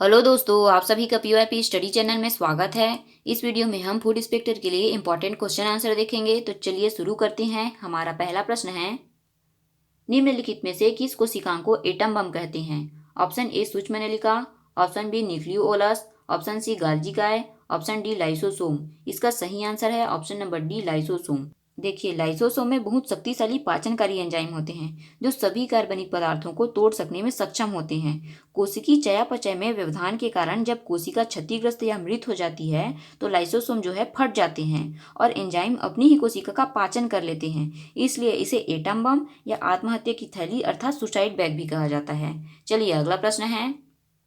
Hello दोस्तों, आप सभी का पीवाईपी स्टडी चैनल में स्वागत है। इस वीडियो में हम फूड इंस्पेक्टर के लिए इंपॉर्टेंट क्वेश्चन आंसर देखेंगे। तो चलिए शुरू करते हैं। हमारा पहला प्रश्न है, निम्नलिखित में से किस कोशिकाओं को एटम बम कहते हैं? ऑप्शन ए सूक्ष्म नलिका, option B nucleolus, option C Golgi काय, ऑप्शन डी लाइसोसोम। इसका सही आंसर है ऑप्शन नंबर डी लाइसोसोम। देखिए, लाइसोसोम में बहुत शक्तिशाली पाचनकारी एंजाइम होते हैं जो सभी कार्बनिक पदार्थों को तोड़ सकने में सक्षम होते हैं। कोशिकी चयापचय में व्यवधान के कारण जब कोशिका क्षतिग्रस्त या मृत हो जाती है तो लाइसोसोम जो है फट जाते हैं और एंजाइम अपनी ही कोशिका का पाचन कर लेते हैं। इसलिए इसे एटम बम या आत्महत्या की थैली अर्थात सुसाइड बैग भी कहा जाता है। चलिए अगला प्रश्न है,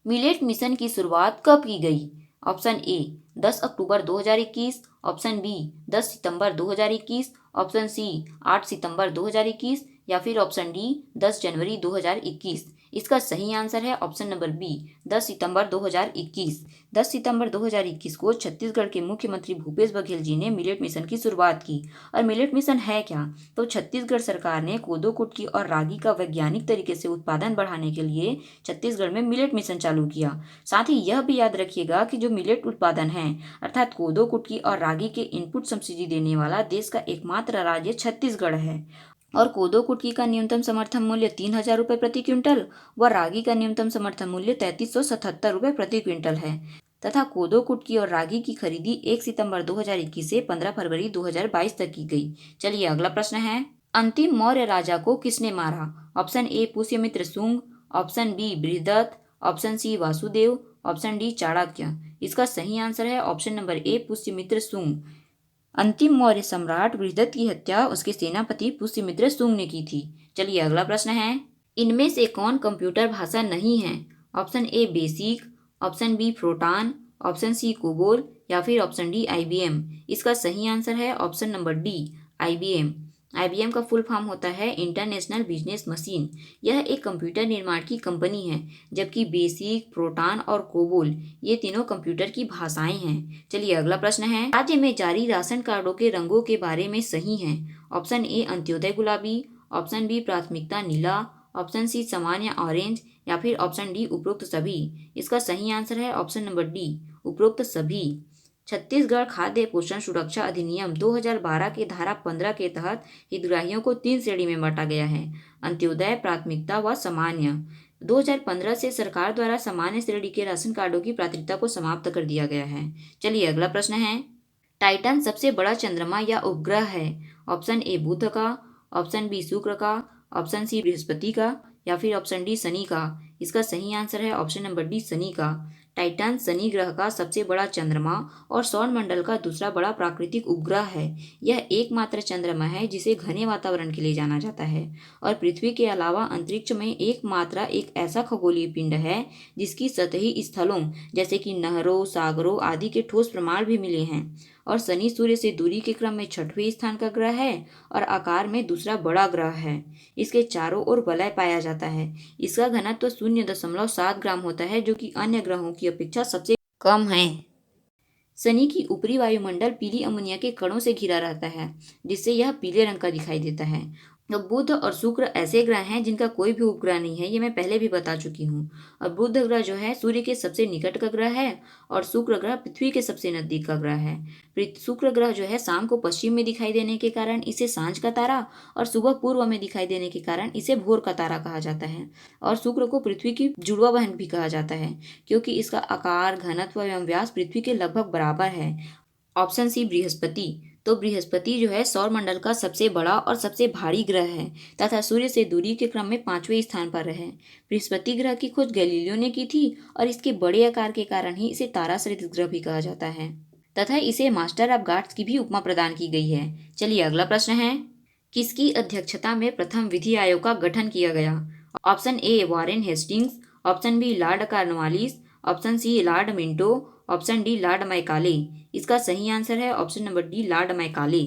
मिलेट मिशन की शुरुआत कब की गई? ऑप्शन ए 10 अक्टूबर 2021, ऑप्शन बी 10 सितंबर 2021, ऑप्शन सी 8 सितंबर 2021 या फिर ऑप्शन डी 10 जनवरी 2021। इसका सही आंसर है ऑप्शन नंबर बी 10 सितंबर 2021। 10 सितंबर 2021 को छत्तीसगढ़ के मुख्यमंत्री भूपेश बघेल जी ने मिलेट मिशन की शुरुआत की। और मिलेट मिशन है क्या? तो छत्तीसगढ़ सरकार ने कोदो कुटकी और रागी का वैज्ञानिक तरीके से उत्पादन बढ़ाने के लिए छत्तीसगढ़ में मिलेट मिशन चालू किया। साथ ही यह भी याद रखिएगा कि जो मिलेट उत्पादन है अर्थात कोदो कुटकी और रागी के इनपुट सब्सिडी देने वाला देश का एकमात्र राज्य छत्तीसगढ़ है। और कोदो कुटकी का न्यूनतम समर्थन मूल्य 3,000 रुपये प्रति क्विंटल व रागी का न्यूनतम समर्थन मूल्य 3377 रुपये प्रति क्विंटल है। तथा कोदो कुटकी और रागी की खरीदी 1 सितंबर 2021 से 15 फरवरी 2022 तक की गई। चलिए अगला प्रश्न है, अंतिम मौर्य राजा को किसने मारा? Option A Pushyamitra Shunga, option B Brihadatta, option C Vasudeva, option D Chanakya. इसका सही आंसर है option number A Pushyamitra Shunga. अंतिम मौर्य सम्राट बृहदत्त की हत्या उसके सेनापति पुष्यमित्र शुंग ने की थी। चलिए अगला प्रश्न है, इनमें से कौन कंप्यूटर भाषा नहीं है? Option A basic, option B Fortran, option C COBOL या फिर ऑप्शन डी आईबीएम। इसका सही आंसर है option number D IBM. IBM का फुल फॉर्म होता है इंटरनेशनल बिजनेस मशीन। यह एक कंप्यूटर निर्माण की कंपनी है, जबकि बेसिक, प्रोटॉन और कोबोल ये तीनों कंप्यूटर की भाषाएं हैं। चलिए अगला प्रश्न है, राज्य में जारी राशन कार्डों के रंगों के बारे में सही है? ऑप्शन ए अंत्योदय गुलाबी, ऑप्शन बी प्राथमिकता नीला, ऑप्शन सी सामान्य ऑरेंज या फिर ऑप्शन डी उपरोक्त सभी। इसका सही आंसर है ऑप्शन नंबर डी उपरोक्त सभी। छत्तीसगढ़ खाद्य पोषण सुरक्षा अधिनियम 2012 के धारा 15 के तहत हितग्राहियों को 3 श्रेणी में बांटा गया है, अंत्योदय, प्राथमिकता व सामान्य। 2015 से सरकार द्वारा सामान्य श्रेणी के राशन कार्डों की पात्रता को समाप्त कर दिया गया है। चलिए अगला प्रश्न है, टाइटन सबसे बड़ा चंद्रमा या उपग्रह है? ऑप्शन ए बुध का, ऑप्शन बी शुक्र का, ऑप्शन सी बृहस्पति का या फिर ऑप्शन डी शनि का। इसका सही आंसर है ऑप्शन नंबर डी शनि का। टाइटन शनि ग्रह का सबसे बड़ा चंद्रमा और सौर मंडल का दूसरा बड़ा प्राकृतिक उपग्रह है। यह एकमात्र चंद्रमा है जिसे घने वातावरण के लिए जाना जाता है और पृथ्वी के अलावा अंतरिक्ष में एकमात्र एक ऐसा खगोलीय पिंड है जिसकी सतही स्थलों जैसे कि नहरों, सागरों आदि के ठोस प्रमाण भी मिले हैं। और शनि सूर्य से दूरी के क्रम में 6वें स्थान का ग्रह है और आकार में दूसरा बड़ा ग्रह है। इसके चारों ओर वलय पाया जाता है। इसका घनत्व 0.7 ग्राम होता है जो कि अन्य ग्रहों की अपेक्षा सबसे कम है। शनि की ऊपरी वायुमंडल पीली अमोनिया के कणों से घिरा रहता है जिससे यह पीले रंग का दिखाई देता है। तो बुध और शुक्र ऐसे ग्रह हैं जिनका कोई भी उपग्रह नहीं है, ये मैं पहले भी बता चुकी हूँ। और बुध ग्रह जो है सूर्य के सबसे निकट का ग्रह है और शुक्र ग्रह पृथ्वी के सबसे नजदीक का ग्रह है। शुक्र ग्रह जो है शाम को पश्चिम में दिखाई देने के कारण इसे सांझ का तारा और सुबह पूर्व में दिखाई देने के कारण इसे भोर का तारा कहा जाता है। और शुक्र को पृथ्वी की जुड़वा बहन भी कहा जाता है क्योंकि इसका आकार, घनत्व एवं व्यास पृथ्वी के लगभग बराबर है। Option C Brihaspati. तो बृहस्पति जो है सौर मंडल का सबसे बड़ा और सबसे भारी ग्रह है तथा सूर्य से दूरी के क्रम में 5वें स्थान पर है। बृहस्पति ग्रह की खोज गैलीलियो ने की थी और इसके बड़े आकार के कारण ही इसे तारा सरित ग्रह भी कहा जाता है तथा इसे मास्टर ऑफ गॉड्स की भी उपमा प्रदान की गई है। चलिए अगला प्रश्न है, किसकी अध्यक्षता में प्रथम विधि आयोग का गठन किया गया? Option A Warren Hastings, option B Lord Cornwallis, option C Lord Minto, option D Lord Macaulay. इसका सही आंसर है option number D Lord Macaulay.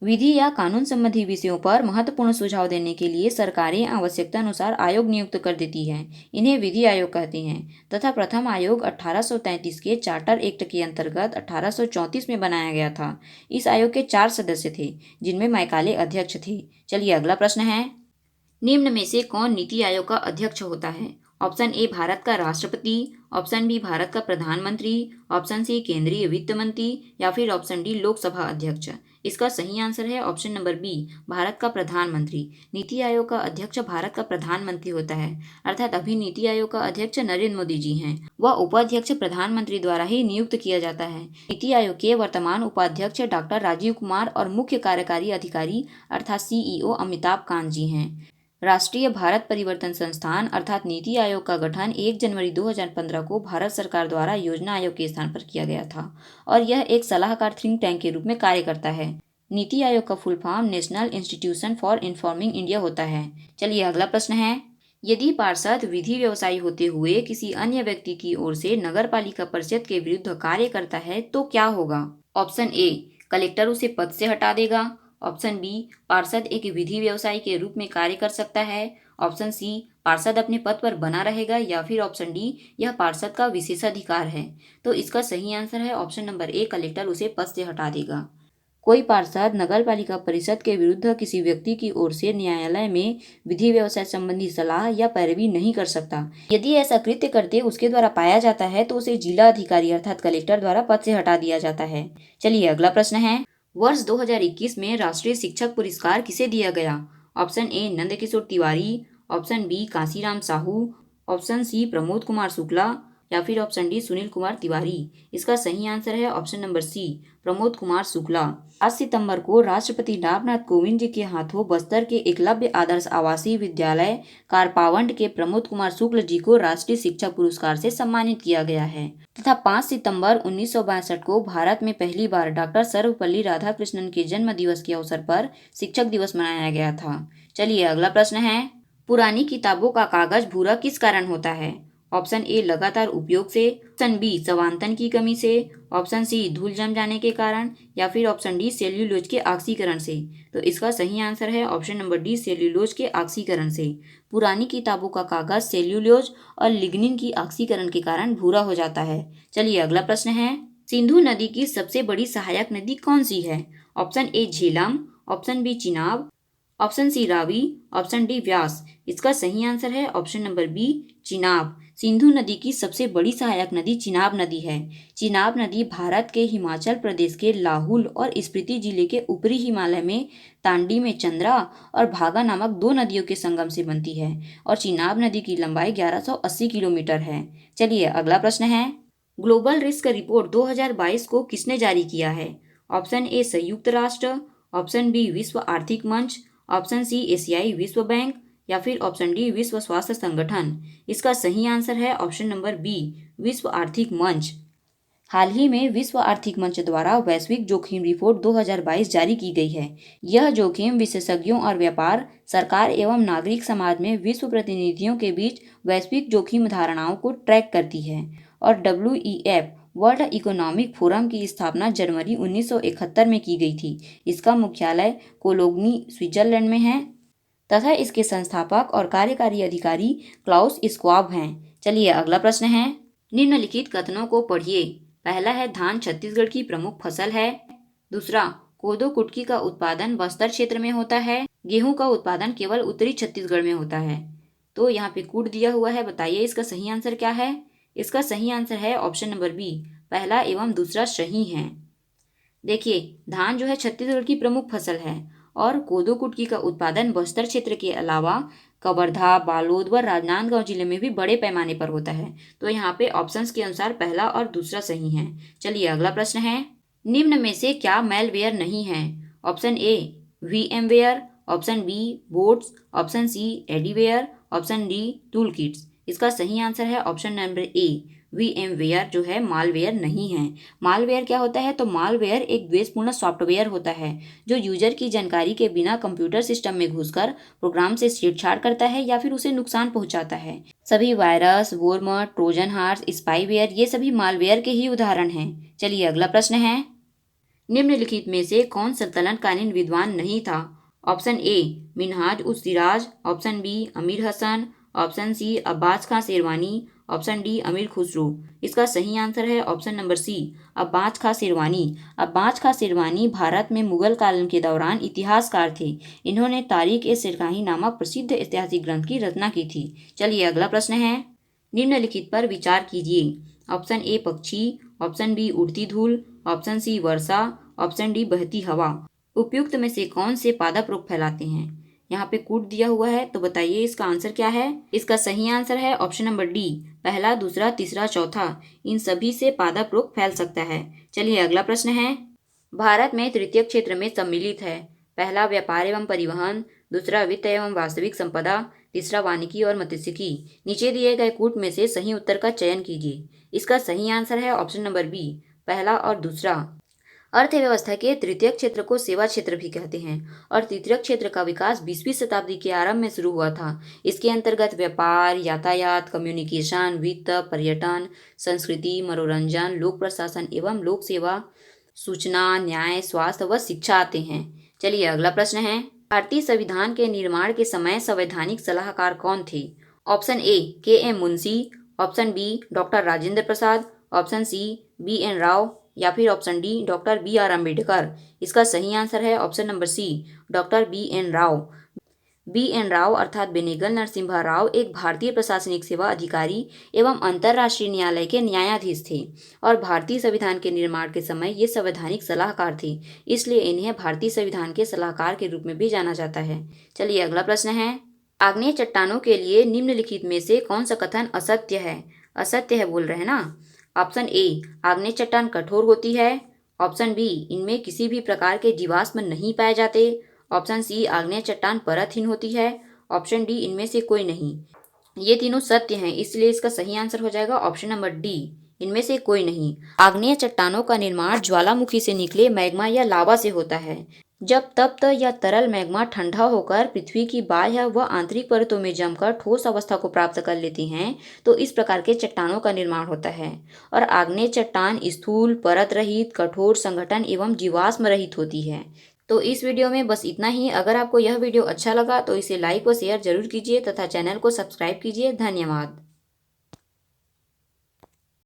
विधि या कानून संबंधी विषयों पर महत्वपूर्ण सुझाव देने के लिए सरकारें आवश्यकता अनुसार आयोग नियुक्त कर देती हैं। इन्हें विधि आयोग कहते हैं तथा प्रथम आयोग 1833 के चार्टर एक्ट के अंतर्गत 1834 में बनाया गया था। इस आयोग के 4 सदस्य थे जिनमें मैकाले अध्यक्ष थे। चलिए अगला प्रश्न है, निम्न में से कौन नीति आयोग का अध्यक्ष होता है? ऑप्शन ए भारत का राष्ट्रपति, ऑप्शन बी भारत का प्रधानमंत्री, ऑप्शन सी केंद्रीय वित्त मंत्री या फिर ऑप्शन डी लोकसभा अध्यक्ष। इसका सही आंसर है ऑप्शन नंबर बी, भारत का प्रधानमंत्री। नीति आयोग का अध्यक्ष भारत का प्रधानमंत्री होता है, अर्थात अभी नीति आयोग का अध्यक्ष नरेंद्र मोदी जी हैं। वह उपाध्यक्ष प्रधानमंत्री द्वारा ही नियुक्त किया जाता है। नीति आयोग के वर्तमान उपाध्यक्ष डॉक्टर राजीव कुमार और मुख्य कार्यकारी अधिकारी अर्थात सीईओ अमिताभ कांत जी हैं। राष्ट्रीय भारत परिवर्तन संस्थान अर्थात नीति आयोग का गठन 1 जनवरी 2015 को भारत सरकार द्वारा योजना आयोग के स्थान पर किया गया था और यह एक सलाहकार थिंक टैंक के रूप में कार्य करता है। नीति आयोग का full form national institution for informing India होता है। चलिए अगला प्रश्न है, यदि पार्षद विधि व्यवसायी होते हुए किसी अन्य व्यक्ति की ओर से नगर पालिका परिषद के विरुद्ध कार्य करता है तो क्या होगा? ऑप्शन ए, कलेक्टर उसे पद से हटा देगा। ऑप्शन बी, पार्षद एक विधि व्यवसायी के रूप में कार्य कर सकता है। ऑप्शन सी, पार्षद अपने पद पर बना रहेगा या फिर ऑप्शन डी, यह पार्षद का विशेषाधिकार है। तो इसका सही आंसर है ऑप्शन नंबर ए, कलेक्टर उसे पद से हटा देगा। कोई पार्षद नगर पालिका परिषद के विरुद्ध किसी व्यक्ति की ओर से न्यायालय में विधि व्यवसाय संबंधी सलाह या पैरवी नहीं कर सकता। यदि ऐसा कृत्य करते उसके द्वारा पाया जाता है तो उसे जिला अधिकारी अर्थात कलेक्टर द्वारा पद से हटा दिया जाता है। चलिए अगला प्रश्न है, वर्ष 2021 में राष्ट्रीय शिक्षक पुरस्कार किसे दिया गया? Option A, Nandkishore Tiwari, option B, Kansiram Sahu, option C, Pramod Kumar Shukla या फिर ऑप्शन डी, सुनील कुमार तिवारी। इसका सही आंसर है option number C, Pramod Kumar Shukla. 8 सितंबर को राष्ट्रपति रामनाथ कोविंद जी के हाथों बस्तर के एकलव्य आदर्श आवासीय विद्यालय कारपावंड के प्रमोद कुमार शुक्ल जी को राष्ट्रीय शिक्षक पुरस्कार से सम्मानित किया गया है तथा 5 सितंबर 1962 को भारत में पहली बार डॉक्टर सर्वपल्ली राधाकृष्णन के जन्म दिवस के अवसर पर शिक्षक दिवस मनाया गया था। चलिए अगला प्रश्न है, पुरानी किताबों का कागज भूरा किस कारण होता है? ऑप्शन ए, लगातार उपयोग से, ऑप्शन बी, स्वांतन की कमी से, ऑप्शन सी, धूल जम जाने के कारण या फिर ऑप्शन डी, सेल्यूलोज के ऑक्सीकरण से। तो इसका सही आंसर है ऑप्शन नंबर डी, सेल्यूलोज के ऑक्सीकरण से। पुरानी किताबों का कागज सेल्यूलोज और लिग्निन की ऑक्सीकरण के कारण भूरा हो जाता है। चलिए अगला प्रश्न है, सिंधु नदी की सबसे बड़ी सहायक नदी कौन सी है? Option A, Jhelum, option B, Chenab, option C, Ravi, option D, Beas. इसका सही आंसर है option number B, Chenab. Sindhu नदी की सबसे बड़ी सहायक नदी चिनाब नदी है। चिनाब नदी भारत के हिमाचल प्रदेश के लाहुल और स्पीति जिले के ऊपरी हिमालय में तांडी में चंद्रा और भागा नामक 2 नदियों के संगम से बनती है और चिनाब नदी की लंबाई 1180 किलोमीटर है। चलिए अगला प्रश्न है, ग्लोबल रिस्क रिपोर्ट 2022 को किसने जारी किया है? ऑप्शन ए, संयुक्त राष्ट्र, ऑप्शन बी, विश्व आर्थिक मंच, ऑप्शन सी, एशियाई विश्व बैंक या फिर ऑप्शन डी, विश्व स्वास्थ्य संगठन। इसका सही आंसर है ऑप्शन नंबर बी, विश्व आर्थिक मंच। हाल ही में विश्व आर्थिक मंच द्वारा वैश्विक जोखिम रिपोर्ट 2022 जारी की गई है। यह जोखिम विशेषज्ञों और व्यापार, सरकार एवं नागरिक समाज में विश्व प्रतिनिधियों के बीच वैश्विक जोखिम धारणाओं को ट्रैक करती है और WEF वर्ल्ड इकोनॉमिक फोरम की स्थापना जनवरी 1971 में की गई थी। इसका मुख्यालय कोलोग्नी, स्विट्जरलैंड में है तथा इसके संस्थापक और कार्यकारी अधिकारी क्लाउस स्क्वाब हैं। चलिए अगला प्रश्न है, निम्नलिखित कथनों को पढ़िए। पहला है, धान छत्तीसगढ़ की प्रमुख फसल है। दूसरा, कोदो कुटकी का उत्पादन बस्तर क्षेत्र में होता है। गेहूं का उत्पादन केवल उत्तरी छत्तीसगढ़ में होता है। तो यहाँ पे कूट दिया हुआ है, बताइए इसका सही आंसर क्या है? इसका सही आंसर है ऑप्शन नंबर बी, पहला एवं दूसरा सही है। देखिए, धान जो है छत्तीसगढ़ की प्रमुख फसल है और कोदो कुटकी का उत्पादन बस्तर क्षेत्र के अलावा कवर्धा, बालोद व राजनांदगांव जिले में भी बड़े पैमाने पर होता है। तो यहाँ पे ऑप्शंस के अनुसार पहला और दूसरा सही है। चलिए अगला प्रश्न है, निम्न में से क्या मैलवेयर नहीं है? Option A, VMware, option B, bots, option C, adware, option D, tool kits. इसका सही आंसर है ऑप्शन नंबर ए, VMware जो है मालवेयर नहीं है। मालवेयर क्या होता है? तो मालवेयर एक द्वेषपूर्ण सॉफ्टवेयर होता है जो यूजर की जानकारी के बिना कंप्यूटर सिस्टम में घुसकर प्रोग्राम से छेड़छाड़ करता है या फिर उसे नुकसान पहुंचाता है। सभी virus, worm, trojan horse, spyware ये सभी मालवेयर के ही उदाहरण हैं। चलिए अगला प्रश्न है, निम्नलिखित में से कौन सल्तनतकालीन विद्वान नहीं था? ऑप्शन ए, मिनहाज उस सिराज, ऑप्शन बी, अमीर हसन, ऑप्शन सी, अब्बास खां शेरवानी, ऑप्शन डी, अमीर खुसरो। इसका सही आंसर है ऑप्शन नंबर सी, अब्बास खां शेरवानी। अब्बास खां शेरवानी भारत में मुगल काल के दौरान इतिहासकार थे। इन्होंने तारीख ए सिरकाही नामक प्रसिद्ध ऐतिहासिक ग्रंथ की रचना की थी। चलिए अगला प्रश्न है, निम्नलिखित पर विचार कीजिए। ऑप्शन ए पक्षी, ऑप्शन बी उड़ती धूल, ऑप्शन सी वर्षा, ऑप्शन डी बहती हवा। उपयुक्त में से कौन से पादप रोग फैलाते हैं? यहाँ पे कूट दिया हुआ है, तो बताइए इसका आंसर क्या है। इसका सही आंसर है ऑप्शन नंबर डी, पहला, दूसरा, तीसरा, चौथा, इन सभी से पादप रोग फैल सकता है। चलिए अगला प्रश्न है, भारत में तृतीय क्षेत्र में सम्मिलित है। पहला व्यापार एवं परिवहन, दूसरा वित्त एवं वास्तविक संपदा, तीसरा वानिकी और मत्स्यिकी। नीचे दिए गए कूट में से सही उत्तर का चयन कीजिए। इसका सही आंसर है ऑप्शन नंबर बी, पहला और दूसरा। अर्थव्यवस्था के तृतीय क्षेत्र को सेवा क्षेत्र भी कहते हैं और तृतीय क्षेत्र का विकास 20वीं शताब्दी के आरंभ में शुरू हुआ था। इसके अंतर्गत व्यापार, यातायात, कम्युनिकेशन, वित्त, पर्यटन, संस्कृति, मनोरंजन, लोक प्रशासन एवं लोक सेवा, सूचना, न्याय, स्वास्थ्य व शिक्षा आते हैं। चलिए अगला प्रश्न है, भारतीय संविधान के निर्माण के समय संवैधानिक सलाहकार कौन थे? Option A K M. Munshi, option B doctor Rajendra Prasad, option C B N. Rao या फिर option D doctor B R. Ambedkar. इसका सही आंसर है option number C, doctor B N. Rao. B N. Rao अर्थात बेनेगल नरसिम्हा राव एक भारतीय प्रशासनिक सेवा अधिकारी एवं अंतर्राष्ट्रीय न्यायालय के न्यायाधीश थे और भारतीय संविधान के निर्माण के समय ये संवैधानिक सलाहकार थे, इसलिए इन्हें भारतीय संविधान के सलाहकार के रूप में भी जाना जाता है। चलिए अगला प्रश्न है, आग्नेय चट्टानों के लिए निम्नलिखित में से कौन सा कथन असत्य है? असत्य है बोल रहे हैं ना। ऑप्शन ए, आग्नेय चट्टान कठोर होती है। ऑप्शन बी, इनमें किसी भी प्रकार के जीवाश्म नहीं पाए जाते। ऑप्शन सी, आग्नेय चट्टान परतहीन होती है। ऑप्शन डी, इनमें से कोई नहीं। ये तीनों सत्य हैं, इसलिए इसका सही आंसर हो जाएगा ऑप्शन नंबर डी, इनमें से कोई नहीं। आग्नेय चट्टानों का निर्माण ज्वालामुखी से निकले मैग्मा या लावा से होता है। जब तप्त या तरल मैग्मा ठंडा होकर पृथ्वी की बाह्य व आंतरिक परतों में जमकर ठोस अवस्था को प्राप्त कर लेती हैं, तो इस प्रकार के चट्टानों का निर्माण होता है। और आग्नेय चट्टान स्थूल, परत रहित, कठोर, संगठन एवं जीवाश्म रहित होती है। तो इस वीडियो में बस इतना ही। अगर आपको यह वीडियो अच्छा लगा तो इसे लाइक व शेयर जरूर कीजिए तथा चैनल को सब्सक्राइब कीजिए। धन्यवाद।